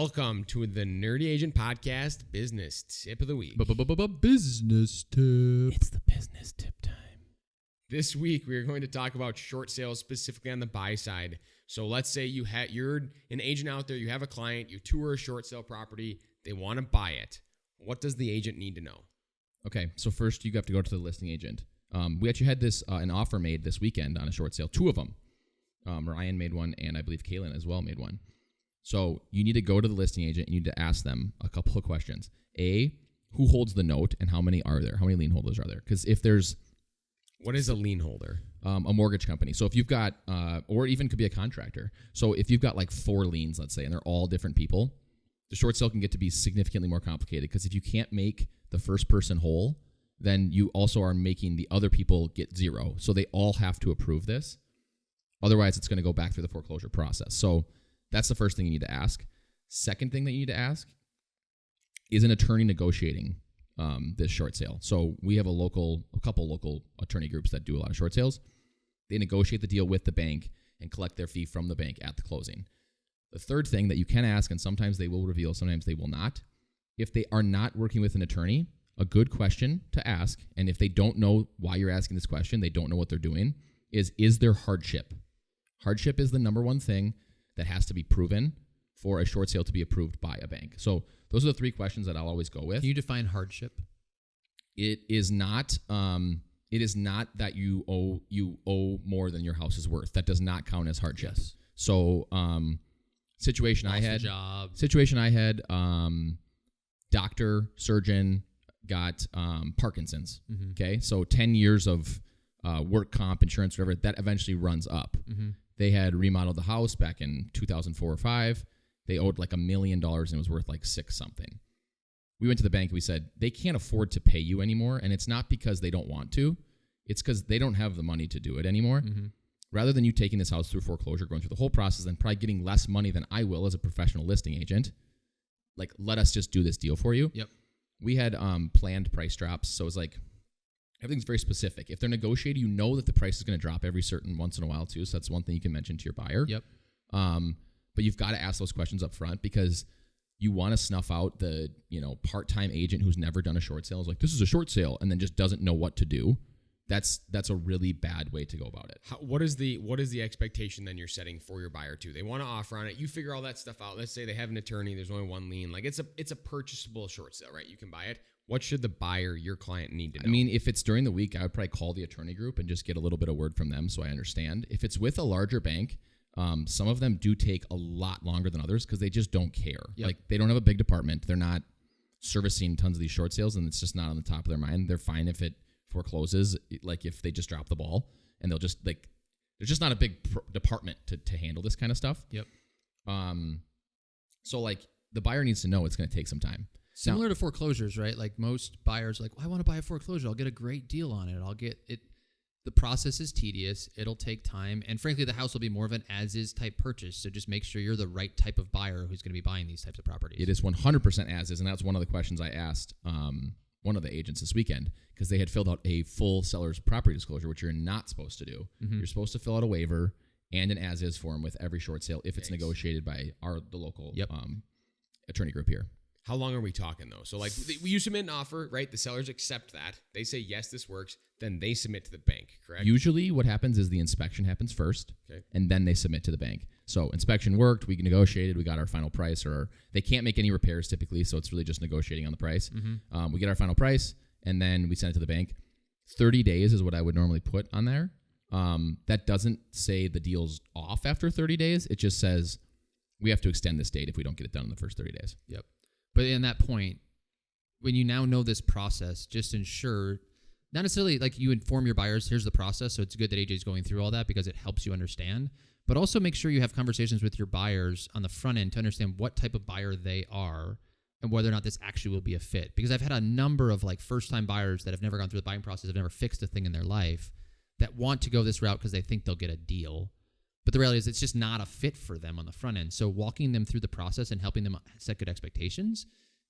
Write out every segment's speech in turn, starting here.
Welcome to the Nerdy Agent Podcast Business Tip of the Week. Business tip. It's the business tip time. This week, we are going to talk about short sales, specifically on the buy side. So let's say you're an agent out there, you have a client, you tour a short sale property, they want to buy it. What does the agent need to know? Okay, so first you have to go to the listing agent. We actually had an offer made this weekend on a short sale, two of them. Ryan made one, and I believe Kaylin as well made one. So you need to go to the listing agent and you need to ask them a couple of questions. A, who holds the note and how many are there? How many lien holders are there? Because if there's... What is a lien holder? A mortgage company. So if you've got, or even could be a contractor. So if you've got like 4 liens, let's say, and they're all different people, the short sale can get to be significantly more complicated because if you can't make the first person whole, then you also are making the other people get zero. So they all have to approve this. Otherwise, it's going to go back through the foreclosure process. So that's the first thing you need to ask. Second thing that you need to ask is an attorney negotiating this short sale. So we have a couple local attorney groups that do a lot of short sales. They negotiate the deal with the bank and collect their fee from the bank at the closing. The third thing that you can ask, and sometimes they will reveal, sometimes they will not, if they are not working with an attorney, a good question to ask, and if they don't know why you're asking this question, they don't know what they're doing, is there hardship? Hardship is the number one thing that has to be proven for a short sale to be approved by a bank. So those are the 3 questions that I'll always go with. Can you define hardship? It is not that you owe more than your house is worth. That does not count as hardship. Yes. So situation Lost I had, doctor, surgeon got Parkinson's. Mm-hmm. Okay, so 10 years of work comp, insurance, whatever, that eventually runs up. Mm-hmm. They had remodeled the house back in 2004 or 5. They owed like $1 million and it was worth like 6 something. We went to the bank and we said, they can't afford to pay you anymore. And it's not because they don't want to. It's because they don't have the money to do it anymore. Mm-hmm. Rather than you taking this house through foreclosure, going through the whole process and probably getting less money than I will as a professional listing agent, like, let us just do this deal for you. Yep. We had planned price drops. So it was like, everything's very specific. If they're negotiating, you know that the price is going to drop every certain once in a while too. So that's one thing you can mention to your buyer. Yep. But you've got to ask those questions up front because you want to snuff out the, part-time agent who's never done a short sale. Is like, this is a short sale, and then just doesn't know what to do. That's a really bad way to go about it. What is the expectation then you're setting for your buyer too? They want to offer on it. You figure all that stuff out. Let's say they have an attorney. There's only 1 lien. Like it's a purchasable short sale, right? You can buy it. What should the buyer, your client, need to know? I mean, if it's during the week, I would probably call the attorney group and just get a little bit of word from them so I understand. If it's with a larger bank, some of them do take a lot longer than others because they just don't care. Yep. Like they don't have a big department. They're not servicing tons of these short sales and it's just not on the top of their mind. They're fine if it forecloses, like if they just drop the ball and they'll just like, there's just not a big department to handle this kind of stuff. Yep. So like the buyer needs to know it's going to take some time. Similar to foreclosures, right? Like most buyers are like, well, I want to buy a foreclosure. I'll get a great deal on it. I'll get it. The process is tedious. It'll take time. And frankly, the house will be more of an as-is type purchase. So just make sure you're the right type of buyer who's going to be buying these types of properties. It is 100% as-is. And that's one of the questions I asked one of the agents this weekend because they had filled out a full seller's property disclosure, which you're not supposed to do. Mm-hmm. You're supposed to fill out a waiver and an as-is form with every short sale if it's negotiated by the local attorney group here. How long are we talking, though? So, like, you submit an offer, right? The sellers accept that. They say, yes, this works. Then they submit to the bank, correct? Usually what happens is the inspection happens first, okay, and then they submit to the bank. So inspection worked. We negotiated. We got our final price. They can't make any repairs typically, so it's really just negotiating on the price. Mm-hmm. We get our final price, and then we send it to the bank. 30 days is what I would normally put on there. That doesn't say the deal's off after 30 days. It just says we have to extend this date if we don't get it done in the first 30 days. Yep. But in that point, when you now know this process, just ensure, not necessarily like you inform your buyers, here's the process, so it's good that AJ is going through all that because it helps you understand, but also make sure you have conversations with your buyers on the front end to understand what type of buyer they are and whether or not this actually will be a fit. Because I've had a number of like first-time buyers that have never gone through the buying process, have never fixed a thing in their life, that want to go this route because they think they'll get a deal. But the reality is it's just not a fit for them on the front end. So walking them through the process and helping them set good expectations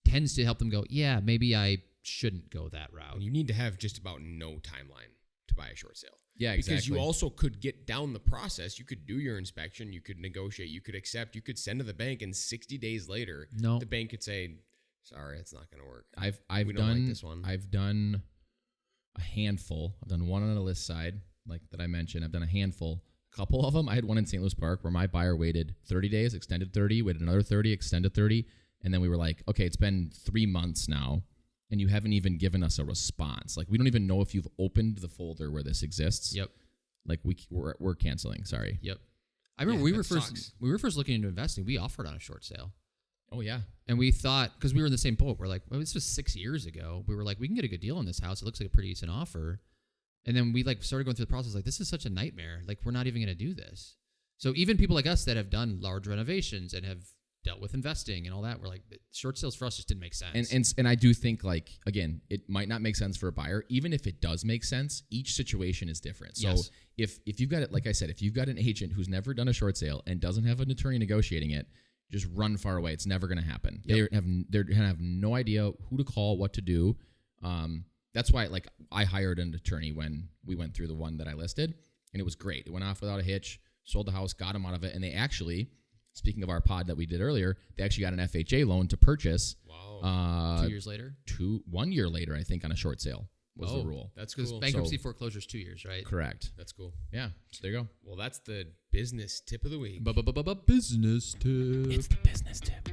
tends to help them go, yeah, maybe I shouldn't go that route. And you need to have just about no timeline to buy a short sale. Yeah, Because exactly. you also could get down the process. You could do your inspection. You could negotiate. You could accept. You could send to the bank, and 60 days later, No. the bank could say, "Sorry, it's not going to work." I've We don't like done this one. I've done a handful. I've done one on the list side, like that I mentioned. I've done a handful. A couple of them. I had one in St. Louis Park where my buyer waited 30 days, extended 30, waited another 30, extended 30, and then we were like, okay, it's been 3 months now, and you haven't even given us a response. Like, we don't even know if you've opened the folder where this exists. Yep. Like, we're canceling. Sorry. Yep. I remember Yeah, we sucks. were first looking into investing. We offered on a short sale. Oh yeah. And we thought, because we were in the same boat, we're like, well, this was 6 years ago. We were like, we can get a good deal on this house. It looks like a pretty decent offer. And then we like started going through the process, like, this is such a nightmare. Like, we're not even going to do this. So even people like us that have done large renovations and have dealt with investing and all that, we're like, short sales for us just didn't make sense. And I do think, like, again, it might not make sense for a buyer. Even if it does make sense, each situation is different. So Yes. if you've got it, like I said, if you've got an agent who's never done a short sale and doesn't have an attorney negotiating it, just run far away. It's never going to happen. Yep. They're going to have no idea who to call, what to do. That's why, like, I hired an attorney when we went through the one that I listed, and it was great. It went off without a hitch, sold the house, got them out of it, and they actually, speaking of our pod that we did earlier, they actually got an FHA loan to purchase. Wow. 2 years later? 1 year later, I think, on a short sale was the rule. That's Because cool. bankruptcy foreclosure's 2 years, right? Correct. That's cool. Yeah. So there you go. Well, that's the business tip of the week. Business tip. It's the business tip.